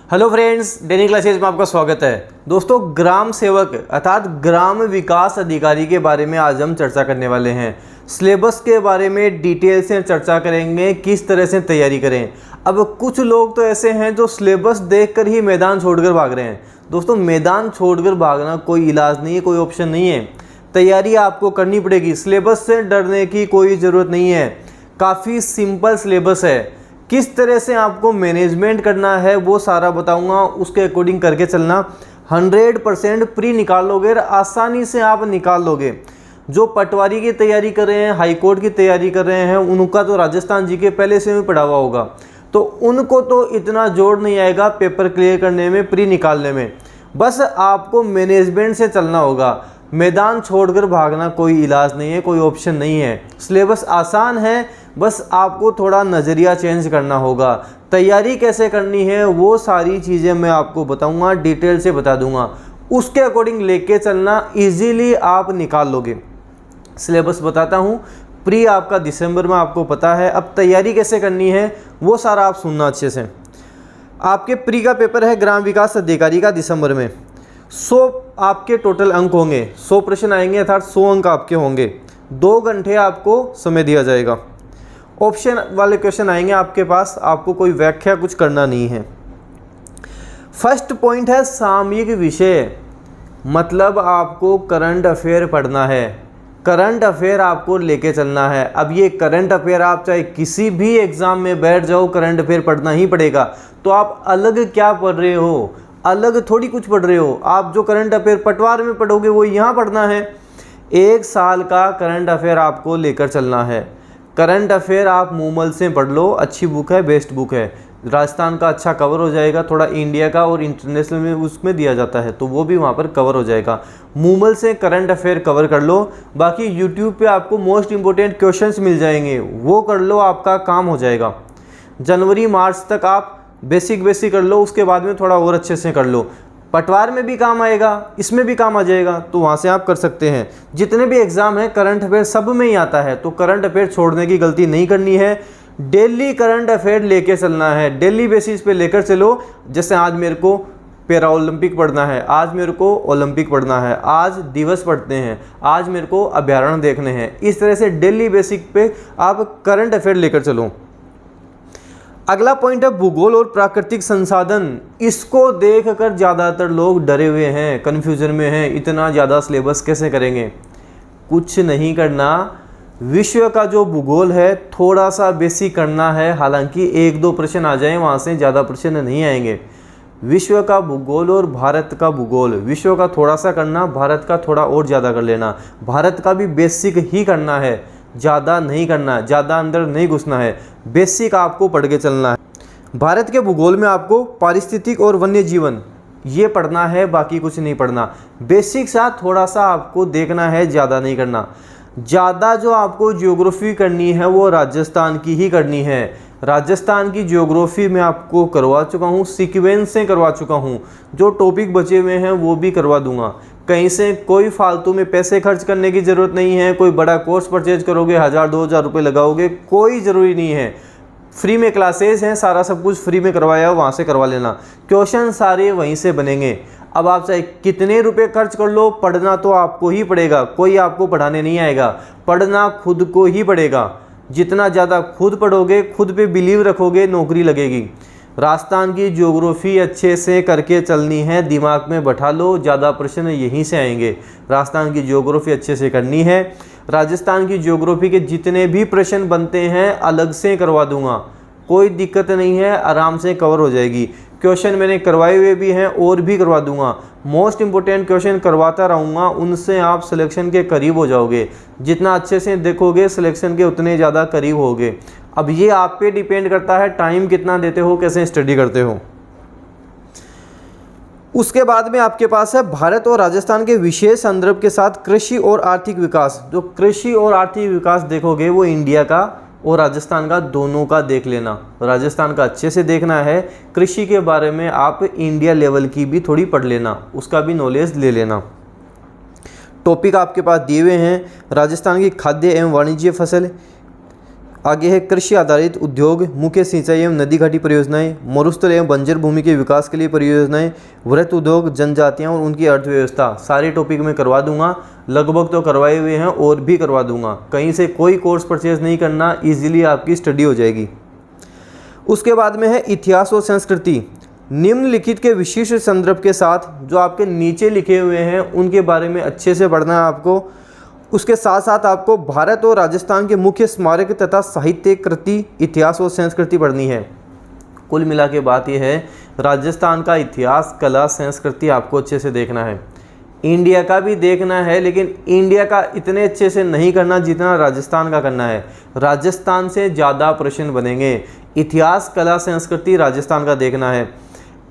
Hello friends, daily classes में आपका स्वागत है। दोस्तों, ग्राम सेवक अर्थात ग्राम विकास अधिकारी के बारे में आज हम चर्चा करने वाले हैं। सिलेबस के बारे में डिटेल से चर्चा करेंगे, किस तरह से तैयारी करें। अब कुछ लोग तो ऐसे हैं जो सिलेबस देखकर ही मैदान छोड़कर भाग रहे हैं। दोस्तों, मैदान छोड़कर भागना कोई इलाज नहीं है, कोई ऑप्शन नहीं है। तैयारी आपको करनी पड़ेगी, सिलेबस से डरने की कोई ज़रूरत नहीं है। काफ़ी सिंपल सिलेबस है। किस तरह से आपको मैनेजमेंट करना है वो सारा बताऊंगा, उसके अकॉर्डिंग करके चलना। 100% प्री निकाल लोगे और आसानी से आप निकाल लोगे। जो पटवारी की तैयारी कर रहे हैं, हाई कोर्ट की तैयारी कर रहे हैं, उनका तो राजस्थान जी के पहले से भी पढ़ा हुआ होगा, तो उनको तो इतना जोर नहीं आएगा पेपर क्लियर करने में, प्री निकालने में। बस आपको मैनेजमेंट से चलना होगा। मैदान छोड़कर भागना कोई इलाज नहीं है, कोई ऑप्शन नहीं है। सिलेबस आसान है, बस आपको थोड़ा नज़रिया चेंज करना होगा। तैयारी कैसे करनी है वो सारी चीज़ें मैं आपको बताऊंगा, डिटेल से बता दूंगा। उसके अकॉर्डिंग लेके चलना, इजीली आप निकाल लोगे। सिलेबस बताता हूँ। प्री आपका दिसंबर में आपको पता है। अब तैयारी कैसे करनी है वो सारा आप सुनना अच्छे से। आपके प्री का पेपर है ग्राम विकास अधिकारी का दिसंबर में। 100 आपके टोटल अंक होंगे, 100 प्रश्न आएंगे, अर्थात 100 अंक आपके होंगे। 2 घंटे आपको समय दिया जाएगा। ऑप्शन वाले क्वेश्चन आएंगे आपके पास, आपको कोई व्याख्या कुछ करना नहीं है। फर्स्ट पॉइंट है सामयिक विषय, मतलब आपको करंट अफेयर पढ़ना है। करंट अफेयर आपको लेके चलना है। अब ये करंट अफेयर आप चाहे किसी भी एग्जाम में बैठ जाओ, करंट अफेयर पढ़ना ही पड़ेगा। तो आप अलग क्या पढ़ रहे हो, अलग थोड़ी कुछ पढ़ रहे हो। आप जो करंट अफेयर पटवार में पढ़ोगे वो यहाँ पढ़ना है। 1 साल का करंट अफेयर आपको लेकर चलना है। करंट अफेयर आप मूमल से पढ़ लो, अच्छी बुक है, बेस्ट बुक है। राजस्थान का अच्छा कवर हो जाएगा, थोड़ा इंडिया का और इंटरनेशनल में उसमें दिया जाता है तो वो भी वहाँ पर कवर हो जाएगा। मूमल से करंट अफेयर कवर कर लो। बाकी यूट्यूब पे आपको मोस्ट इंपॉर्टेंट क्वेश्चंस मिल जाएंगे, वो कर लो, आपका काम हो जाएगा। जनवरी मार्च तक आप बेसिक कर लो, उसके बाद में थोड़ा और अच्छे से कर लो। पटवार में भी काम आएगा, इसमें भी काम आ जाएगा, तो वहाँ से आप कर सकते हैं। जितने भी एग्ज़ाम है करंट अफेयर सब में ही आता है, तो करंट अफेयर छोड़ने की गलती नहीं करनी है। डेली करंट अफेयर लेके चलना है, डेली बेसिस पे लेकर चलो। जैसे आज मेरे को पैरा ओलंपिक पढ़ना है, आज मेरे को ओलंपिक पढ़ना है, आज दिवस पढ़ते हैं, आज मेरे को अभ्यारण्य देखने हैं। इस तरह से डेली बेसिक पे आप करंट अफेयर लेकर चलो। अगला पॉइंट है भूगोल और प्राकृतिक संसाधन। इसको देखकर ज़्यादातर लोग डरे हुए हैं, कन्फ्यूजन में हैं, इतना ज़्यादा सिलेबस कैसे करेंगे। कुछ नहीं करना, विश्व का जो भूगोल है थोड़ा सा बेसिक करना है। हालांकि 1-2 प्रश्न आ जाएं, वहाँ से ज़्यादा प्रश्न नहीं आएंगे। विश्व का भूगोल और भारत का भूगोल, विश्व का थोड़ा सा करना, भारत का थोड़ा और ज़्यादा कर लेना। भारत का भी बेसिक ही करना है, ज़्यादा नहीं करना, ज़्यादा अंदर नहीं घुसना है। बेसिक आपको पढ़ के चलना है। भारत के भूगोल में आपको पारिस्थितिक और वन्य जीवन ये पढ़ना है, बाकी कुछ नहीं पढ़ना। बेसिक सा थोड़ा सा आपको देखना है, ज़्यादा नहीं करना। ज़्यादा जो आपको ज्योग्राफी करनी है वो राजस्थान की ही करनी है। राजस्थान की ज्योग्राफी मैं आपको करवा चुका हूँ, सीक्वेंस से करवा चुका हूँ। जो टॉपिक बचे हुए हैं वो भी करवा दूंगा। कहीं से कोई फालतू में पैसे खर्च करने की ज़रूरत नहीं है। कोई बड़ा कोर्स परचेज करोगे 1000-2000 रुपये लगाओगे, कोई ज़रूरी नहीं है। फ्री में क्लासेस हैं, सारा सब कुछ फ्री में करवाया, वहाँ से करवा लेना। क्वेश्चन सारे वहीं से बनेंगे। अब आप चाहे कितने रुपए खर्च कर लो, पढ़ना तो आपको ही पड़ेगा, कोई आपको पढ़ाने नहीं आएगा। पढ़ना खुद को ही पड़ेगा। जितना ज़्यादा खुद पढ़ोगे, खुद पे बिलीव रखोगे, नौकरी लगेगी। राजस्थान की ज्योग्राफी अच्छे से करके चलनी है, दिमाग में बैठा लो, ज़्यादा प्रश्न यहीं से आएंगे। राजस्थान की ज्योग्राफी अच्छे से करनी है। राजस्थान की ज्योग्राफी के जितने भी प्रश्न बनते हैं अलग से करवा दूंगा, कोई दिक्कत नहीं है, आराम से कवर हो जाएगी। क्वेश्चन मैंने करवाए हुए भी हैं और भी करवा दूंगा। मोस्ट इंपॉर्टेंट क्वेश्चन करवाता रहूँगा, उनसे आप सिलेक्शन के करीब हो जाओगे। जितना अच्छे से देखोगे सिलेक्शन के उतने ज़्यादा करीब होगे। अब ये आप पे डिपेंड करता है, टाइम कितना देते हो, कैसे स्टडी करते हो। उसके बाद में आपके पास है भारत और राजस्थान के विशेष संदर्भ के साथ कृषि और आर्थिक विकास। जो कृषि और आर्थिक विकास देखोगे वो इंडिया का और राजस्थान का दोनों का देख लेना। राजस्थान का अच्छे से देखना है। कृषि के बारे में आप इंडिया लेवल की भी थोड़ी पढ़ लेना, उसका भी नॉलेज ले लेना। टॉपिक आपके पास दिए हुए हैं। राजस्थान की खाद्य एवं वाणिज्य फसल, आगे है कृषि आधारित उद्योग, मुख्य सिंचाई एवं नदी घाटी परियोजनाएं, मरुस्थल एवं बंजर भूमि के विकास के लिए परियोजनाएं, वृत्त उद्योग, जनजातियां और उनकी अर्थव्यवस्था। सारे टॉपिक में करवा दूंगा, लगभग तो करवाए हुए हैं और भी करवा दूंगा। कहीं से कोई कोर्स परचेज नहीं करना, इजीली आपकी स्टडी हो जाएगी। उसके बाद में है इतिहास और संस्कृति। निम्नलिखित के विशिष्ट संदर्भ के साथ जो आपके नीचे लिखे हुए हैं उनके बारे में अच्छे से पढ़ना है आपको। उसके साथ साथ आपको भारत और राजस्थान के मुख्य स्मारक तथा साहित्य कृति, इतिहास और संस्कृति पढ़नी है। कुल मिला के बात यह है, राजस्थान का इतिहास, कला, संस्कृति आपको अच्छे से देखना है। इंडिया का भी देखना है, लेकिन इंडिया का इतने अच्छे से नहीं करना जितना राजस्थान का करना है। राजस्थान से ज़्यादा प्रश्न बनेंगे। इतिहास, कला, संस्कृति राजस्थान का देखना है।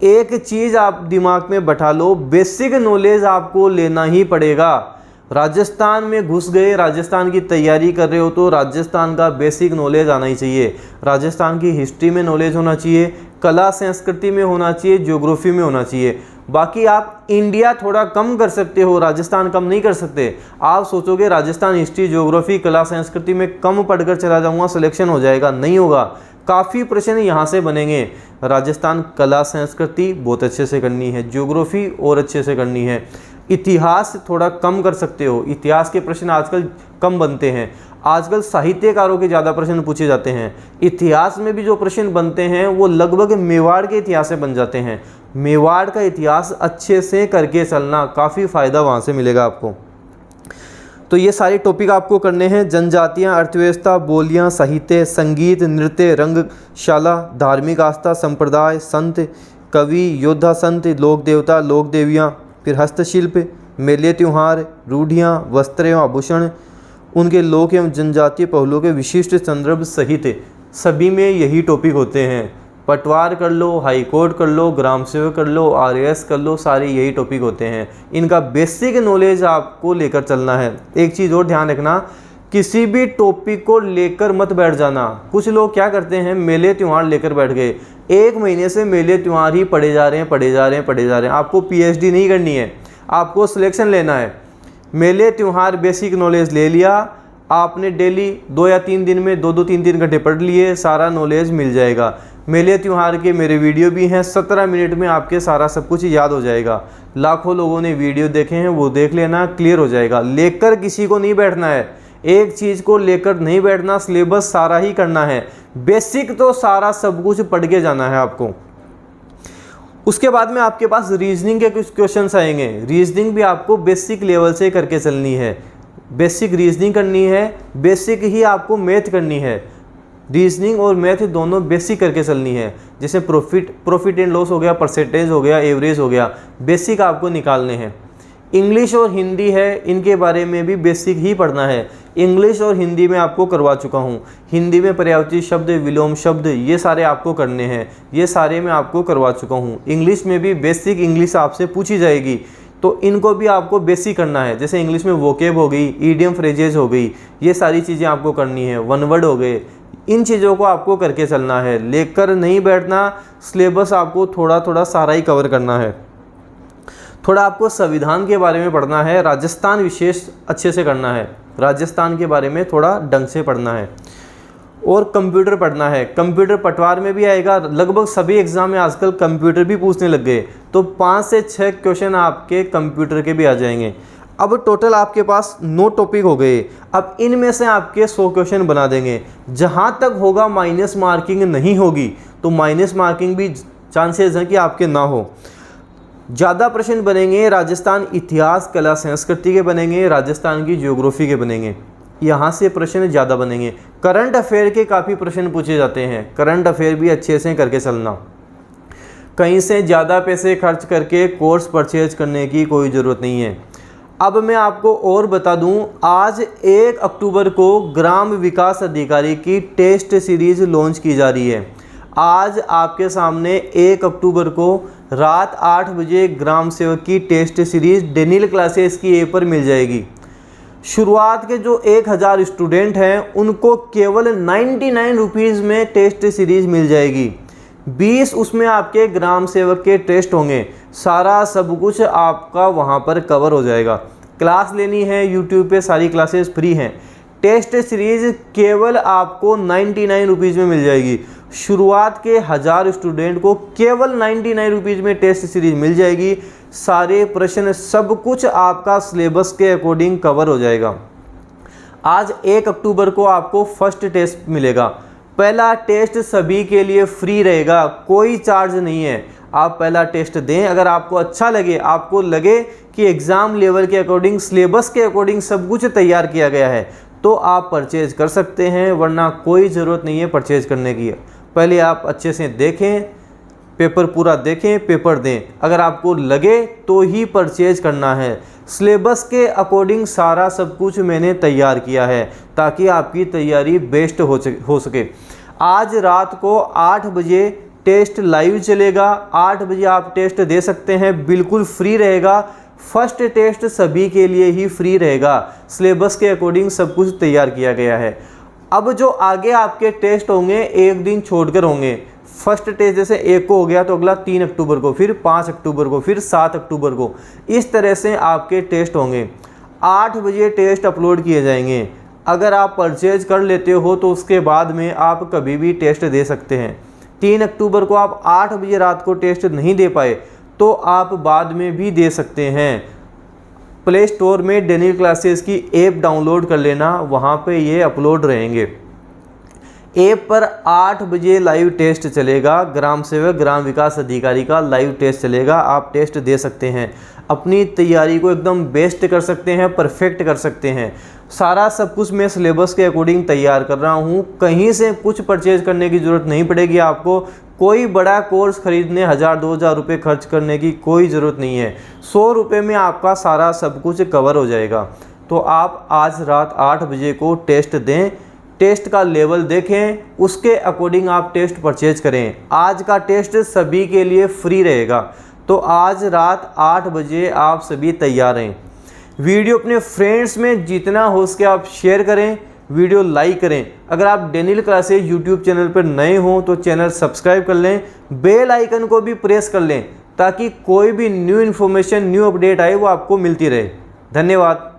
एक चीज़ आप दिमाग में बैठा लो, बेसिक नॉलेज आपको लेना ही पड़ेगा। राजस्थान में घुस गए, राजस्थान की तैयारी कर रहे हो तो राजस्थान का बेसिक नॉलेज आना ही चाहिए। राजस्थान की हिस्ट्री में नॉलेज होना चाहिए, कला संस्कृति में होना चाहिए, ज्योग्राफी में होना चाहिए। बाकी आप इंडिया थोड़ा कम कर सकते हो, राजस्थान कम नहीं कर सकते। आप सोचोगे राजस्थान हिस्ट्री, ज्योग्राफी, कला संस्कृति में कम पढ़कर चला जाऊँगा, सिलेक्शन हो जाएगा, नहीं होगा। काफ़ी प्रश्न यहाँ से बनेंगे। राजस्थान कला संस्कृति बहुत अच्छे से करनी है, ज्योग्राफी और अच्छे से करनी है। इतिहास थोड़ा कम कर सकते हो, इतिहास के प्रश्न आजकल कम बनते हैं। आजकल साहित्यकारों के ज़्यादा प्रश्न पूछे जाते हैं। इतिहास में भी जो प्रश्न बनते हैं वो लगभग मेवाड़ के इतिहास से बन जाते हैं। मेवाड़ का इतिहास अच्छे से करके चलना, काफ़ी फ़ायदा वहाँ से मिलेगा आपको। तो ये सारे टॉपिक आपको करने हैं। जनजातियाँ, अर्थव्यवस्था, बोलियाँ, साहित्य, संगीत, नृत्य, रंगशाला, धार्मिक आस्था, संप्रदाय, संत, कवि, योद्धा, संत, लोक देवता, लोक देवियाँ, फिर हस्तशिल्प, मेले, त्योहार, रूढ़ियाँ, वस्त्र एवं आभूषण, उनके लोक एवं जनजातीय पहलुओं के विशिष्ट संदर्भ सहित सभी में यही टॉपिक होते हैं। पटवार कर लो, हाई कोर्ट कर लो, ग्राम सेवक कर लो, आरएएस कर लो, सारे यही टॉपिक होते हैं। इनका बेसिक नॉलेज आपको लेकर चलना है। एक चीज़ और ध्यान रखना, किसी भी टॉपिक को लेकर मत बैठ जाना। कुछ लोग क्या करते हैं, मेले त्यौहार लेकर बैठ गए, 1 महीने से मेले त्यौहार ही पढ़े जा रहे हैं। आपको पीएचडी नहीं करनी है, आपको सिलेक्शन लेना है। मेले त्यौहार बेसिक नॉलेज ले लिया आपने, डेली 2 या 3 दिन में 2-2, 3-3 घंटे पढ़ लिए, सारा नॉलेज मिल जाएगा। मेले त्यौहार के मेरे वीडियो भी हैं, 17 मिनट में आपके सारा सब कुछ याद हो जाएगा। लाखों लोगों ने वीडियो देखे हैं, वो देख लेना, क्लियर हो जाएगा। लेकर किसी को नहीं बैठना है, एक चीज़ को लेकर नहीं बैठना, सिलेबस सारा ही करना है। बेसिक तो सारा सब कुछ पढ़ के जाना है आपको। उसके बाद में आपके पास रीजनिंग के कुछ क्वेश्चंस आएंगे। रीजनिंग भी आपको बेसिक लेवल से करके चलनी है। बेसिक रीजनिंग करनी है, बेसिक ही आपको मैथ करनी है। रीजनिंग और मैथ दोनों बेसिक करके चलनी है। जैसे प्रॉफिट एंड लॉस हो गया, परसेंटेज हो गया, एवरेज हो गया, बेसिक आपको निकालने हैं। इंग्लिश और हिंदी है, इनके बारे में भी बेसिक ही पढ़ना है। इंग्लिश और हिंदी में आपको करवा चुका हूँ। हिंदी में पर्यायवाची शब्द, विलोम शब्द, ये सारे आपको करने हैं, ये सारे मैं आपको करवा चुका हूँ। इंग्लिश में भी बेसिक इंग्लिश आपसे पूछी जाएगी, तो इनको भी आपको बेसिक करना है। जैसे इंग्लिश में वोकेब हो गई, ईडियम फ्रेजेज हो गई, ये सारी चीज़ें आपको करनी है। वन वर्ड हो गए, इन चीज़ों को आपको करके चलना है, लेकर नहीं बैठना। सिलेबस आपको थोड़ा थोड़ा सारा ही कवर करना है। थोड़ा आपको संविधान के बारे में पढ़ना है, राजस्थान विशेष अच्छे से करना है, राजस्थान के बारे में थोड़ा ढंग से पढ़ना है। और कंप्यूटर पढ़ना है। कंप्यूटर पटवार में भी आएगा, लगभग सभी एग्जाम में आजकल कंप्यूटर भी पूछने लग गए, तो 5 से 6 क्वेश्चन आपके कंप्यूटर के भी आ जाएंगे। अब टोटल आपके पास 9 टॉपिक हो गए। अब इनमें से आपके 100 क्वेश्चन बना देंगे। जहाँ तक होगा माइनस मार्किंग नहीं होगी, तो माइनस मार्किंग भी चांसेस हैं कि आपके ना हो। ज़्यादा प्रश्न बनेंगे राजस्थान इतिहास, कला, संस्कृति के बनेंगे, राजस्थान की ज्योग्राफी के बनेंगे। यहाँ से प्रश्न ज़्यादा बनेंगे। करंट अफेयर के काफ़ी प्रश्न पूछे जाते हैं, करंट अफेयर भी अच्छे से करके चलना। कहीं से ज़्यादा पैसे खर्च करके कोर्स परचेज करने की कोई ज़रूरत नहीं है। अब मैं आपको और बता दूं, आज 1 अक्टूबर को ग्राम विकास अधिकारी की टेस्ट सीरीज़ लॉन्च की जा रही है। आज आपके सामने 1 अक्टूबर को रात 8 बजे ग्राम सेवक की टेस्ट सीरीज़ डेनियल क्लासेस की ऐप पर मिल जाएगी। शुरुआत के जो 1000 स्टूडेंट हैं उनको केवल 99 रुपीज़ में टेस्ट सीरीज़ मिल जाएगी। 20 उसमें आपके ग्राम सेवक के टेस्ट होंगे। सारा सब कुछ आपका वहाँ पर कवर हो जाएगा। क्लास लेनी है यूट्यूब पे, सारी क्लासेस फ्री हैं। टेस्ट सीरीज केवल आपको 99 रुपीज़ में मिल जाएगी। शुरुआत के 1000 स्टूडेंट को केवल 99 रुपीज़ में टेस्ट सीरीज मिल जाएगी। सारे प्रश्न सब कुछ आपका सिलेबस के अकॉर्डिंग कवर हो जाएगा। आज 1 अक्टूबर को आपको फर्स्ट टेस्ट मिलेगा। पहला टेस्ट सभी के लिए फ्री रहेगा, कोई चार्ज नहीं है। आप पहला टेस्ट दें, अगर आपको अच्छा लगे, आपको लगे कि एग्ज़ाम लेवल के अकॉर्डिंग, सिलेबस के अकॉर्डिंग सब कुछ तैयार किया गया है, तो आप परचेज कर सकते हैं, वरना कोई ज़रूरत नहीं है परचेज करने की। पहले आप अच्छे से देखें, पेपर पूरा देखें, पेपर दें। अगर आपको लगे तो ही परचेज करना है। सिलेबस के अकॉर्डिंग सारा सब कुछ मैंने तैयार किया है ताकि आपकी तैयारी बेस्ट हो सके। आज रात को 8 बजे टेस्ट लाइव चलेगा। 8 बजे आप टेस्ट दे सकते हैं, बिल्कुल फ्री रहेगा। फर्स्ट टेस्ट सभी के लिए ही फ्री रहेगा। सिलेबस के अकॉर्डिंग सब कुछ तैयार किया गया है। अब जो आगे आपके टेस्ट होंगे एक दिन छोड़कर होंगे। फर्स्ट टेस्ट जैसे 1 को हो गया तो अगला 3 अक्टूबर को, फिर 5 अक्टूबर को, फिर 7 अक्टूबर को, इस तरह से आपके टेस्ट होंगे। 8 बजे टेस्ट अपलोड किए जाएंगे। अगर आप परचेज कर लेते हो तो उसके बाद में आप कभी भी टेस्ट दे सकते हैं। 3 अक्टूबर को आप 8 बजे रात को टेस्ट नहीं दे पाए तो आप बाद में भी दे सकते हैं। प्ले स्टोर में डेनियल क्लासेस की ऐप डाउनलोड कर लेना, वहाँ पे ये अपलोड रहेंगे। ऐप पर 8 बजे लाइव टेस्ट चलेगा। ग्राम सेवक ग्राम विकास अधिकारी का लाइव टेस्ट चलेगा। आप टेस्ट दे सकते हैं, अपनी तैयारी को एकदम बेस्ट कर सकते हैं, परफेक्ट कर सकते हैं। सारा सब कुछ मैं सिलेबस के अकॉर्डिंग तैयार कर रहा हूँ। कहीं से कुछ परचेज करने की ज़रूरत नहीं पड़ेगी आपको। कोई बड़ा कोर्स खरीदने 1000-2000 रुपये खर्च करने की कोई ज़रूरत नहीं है। 100 रुपये में आपका सारा सब कुछ कवर हो जाएगा। तो आप आज रात 8 बजे को टेस्ट दें, टेस्ट का लेवल देखें, उसके अकॉर्डिंग आप टेस्ट परचेज करें। आज का टेस्ट सभी के लिए फ्री रहेगा। तो आज रात 8 बजे आप सभी तैयार रहें। वीडियो अपने फ्रेंड्स में जितना हो सके आप शेयर करें, वीडियो लाइक करें। अगर आप डेनियल क्लासेस यूट्यूब चैनल पर नए हों तो चैनल सब्सक्राइब कर लें, बेल आइकन को भी प्रेस कर लें ताकि कोई भी न्यू इन्फॉर्मेशन, न्यू अपडेट आए वो आपको मिलती रहे। धन्यवाद।